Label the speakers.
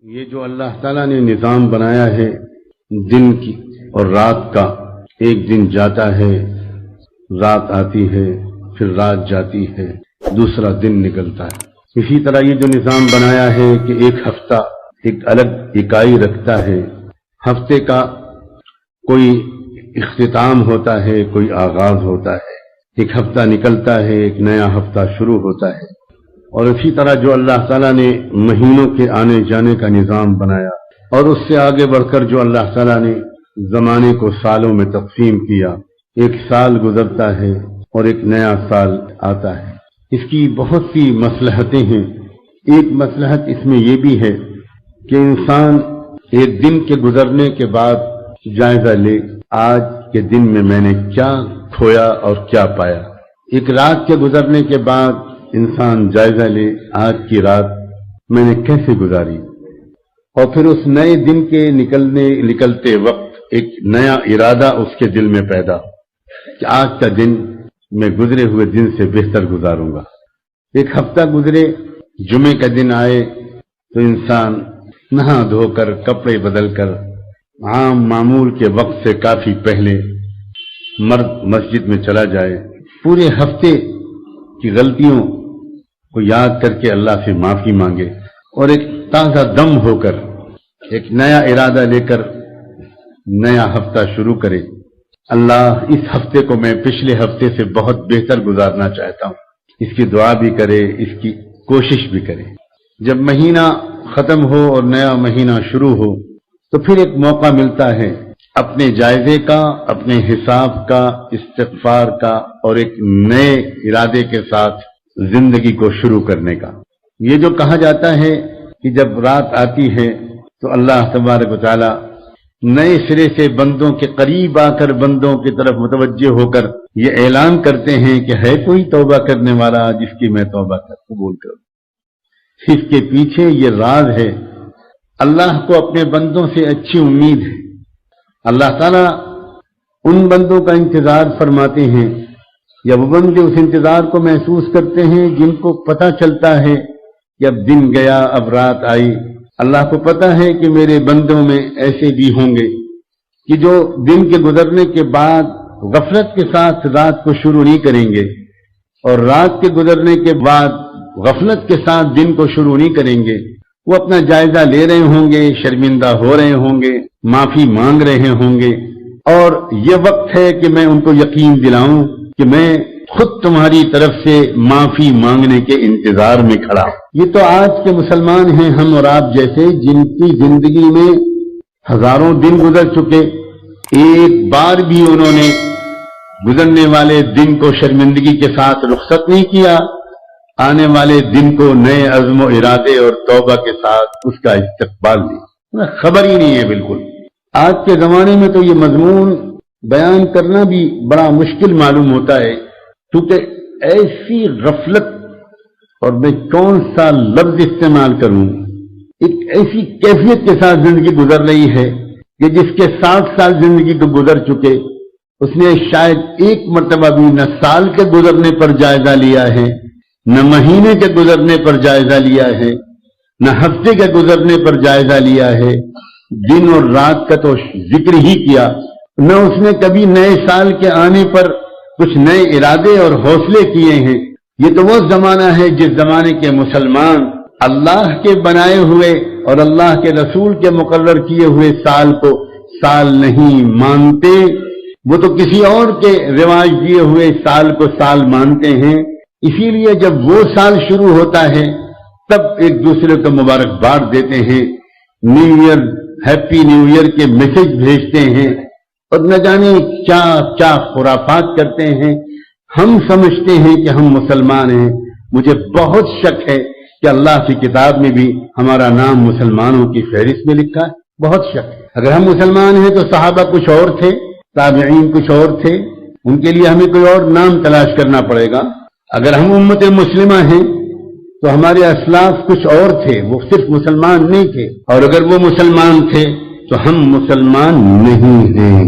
Speaker 1: یہ جو اللہ تعالیٰ نے نظام بنایا ہے دن کی اور رات کا، ایک دن جاتا ہے، رات آتی ہے، پھر رات جاتی ہے، دوسرا دن نکلتا ہے۔ اسی طرح یہ جو نظام بنایا ہے کہ ایک ہفتہ ایک الگ اکائی رکھتا ہے، ہفتے کا کوئی اختتام ہوتا ہے، کوئی آغاز ہوتا ہے، ایک ہفتہ نکلتا ہے، ایک نیا ہفتہ شروع ہوتا ہے۔ اور اسی طرح جو اللہ تعالیٰ نے مہینوں کے آنے جانے کا نظام بنایا، اور اس سے آگے بڑھ کر جو اللہ تعالیٰ نے زمانے کو سالوں میں تقسیم کیا، ایک سال گزرتا ہے اور ایک نیا سال آتا ہے۔ اس کی بہت سی مصلحتیں ہیں۔ ایک مصلحت اس میں یہ بھی ہے کہ انسان ایک دن کے گزرنے کے بعد جائزہ لے، آج کے دن میں میں نے کیا کھویا اور کیا پایا۔ ایک رات کے گزرنے کے بعد انسان جائزہ لے، آج کی رات میں نے کیسے گزاری، اور پھر اس نئے دن کے نکلتے وقت ایک نیا ارادہ اس کے دل میں پیدا ہو کہ آج کا دن میں گزرے ہوئے دن سے بہتر گزاروں گا۔ ایک ہفتہ گزرے، جمعے کا دن آئے تو انسان نہا دھو کر، کپڑے بدل کر، عام معمول کے وقت سے کافی پہلے مرد مسجد میں چلا جائے، پورے ہفتے کی غلطیوں کو یاد کر کے اللہ سے معافی مانگے، اور ایک تازہ دم ہو کر ایک نیا ارادہ لے کر نیا ہفتہ شروع کرے۔ اللہ اس ہفتے کو میں پچھلے ہفتے سے بہت بہتر گزارنا چاہتا ہوں، اس کی دعا بھی کرے، اس کی کوشش بھی کرے۔ جب مہینہ ختم ہو اور نیا مہینہ شروع ہو تو پھر ایک موقع ملتا ہے اپنے جائزے کا، اپنے حساب کا، استغفار کا، اور ایک نئے ارادے کے ساتھ زندگی کو شروع کرنے کا۔ یہ جو کہا جاتا ہے کہ جب رات آتی ہے تو اللہ تبارک و تعالی نئے سرے سے بندوں کے قریب آ کر بندوں کی طرف متوجہ ہو کر یہ اعلان کرتے ہیں کہ ہے کوئی توبہ کرنے والا جس کی میں توبہ قبول کروں۔ اس کے پیچھے یہ راز ہے، اللہ کو اپنے بندوں سے اچھی امید ہے۔ اللہ تعالیٰ ان بندوں کا انتظار فرماتے ہیں، یا وہ بندے اس انتظار کو محسوس کرتے ہیں جن کو پتہ چلتا ہے کہ اب دن گیا، اب رات آئی۔ اللہ کو پتہ ہے کہ میرے بندوں میں ایسے بھی ہوں گے کہ جو دن کے گزرنے کے بعد غفلت کے ساتھ رات کو شروع نہیں کریں گے، اور رات کے گزرنے کے بعد غفلت کے ساتھ دن کو شروع نہیں کریں گے۔ وہ اپنا جائزہ لے رہے ہوں گے، شرمندہ ہو رہے ہوں گے، معافی مانگ رہے ہوں گے، اور یہ وقت ہے کہ میں ان کو یقین دلاؤں کہ میں خود تمہاری طرف سے معافی مانگنے کے انتظار میں کھڑا ہوں۔ یہ تو آج کے مسلمان ہیں، ہم اور آپ جیسے، جن کی زندگی میں ہزاروں دن گزر چکے، ایک بار بھی انہوں نے گزرنے والے دن کو شرمندگی کے ساتھ رخصت نہیں کیا، آنے والے دن کو نئے عزم و ارادے اور توبہ کے ساتھ اس کا استقبال نہیں، خبر ہی نہیں ہے بالکل۔ آج کے زمانے میں تو یہ مضمون بیان کرنا بھی بڑا مشکل معلوم ہوتا ہے، کیونکہ ایسی غفلت، اور میں کون سا لفظ استعمال کروں، ایک ایسی کیفیت کے ساتھ زندگی گزر رہی ہے کہ جس کے 60 سال زندگی کو گزر چکے، اس نے شاید ایک مرتبہ بھی نہ سال کے گزرنے پر جائزہ لیا ہے، نہ مہینے کے گزرنے پر جائزہ لیا ہے، نہ ہفتے کے گزرنے پر جائزہ لیا ہے، دن اور رات کا تو ذکر ہی کیا، نہ اس نے کبھی نئے سال کے آنے پر کچھ نئے ارادے اور حوصلے کیے ہیں۔ یہ تو وہ زمانہ ہے جس زمانے کے مسلمان اللہ کے بنائے ہوئے اور اللہ کے رسول کے مقرر کیے ہوئے سال کو سال نہیں مانتے، وہ تو کسی اور کے رواج دیے ہوئے سال کو سال مانتے ہیں۔ اسی لیے جب وہ سال شروع ہوتا ہے تب ایک دوسرے کو مبارکباد دیتے ہیں، new year, happy new year کے میسج بھیجتے ہیں، اور نہ جانے کیا کیا خرافات کرتے ہیں۔ ہم سمجھتے ہیں کہ ہم مسلمان ہیں۔ مجھے بہت شک ہے کہ اللہ کی کتاب میں بھی ہمارا نام مسلمانوں کی فہرست میں لکھا ہے، بہت شک ہے۔ اگر ہم مسلمان ہیں تو صحابہ کچھ اور تھے، تابعین کچھ اور تھے، ان کے لیے ہمیں کوئی اور نام تلاش کرنا پڑے گا۔ اگر ہم امت مسلمہ ہیں تو ہمارے اسلاف کچھ اور تھے، وہ صرف مسلمان نہیں تھے، اور اگر وہ مسلمان تھے تو ہم مسلمان نہیں ہیں۔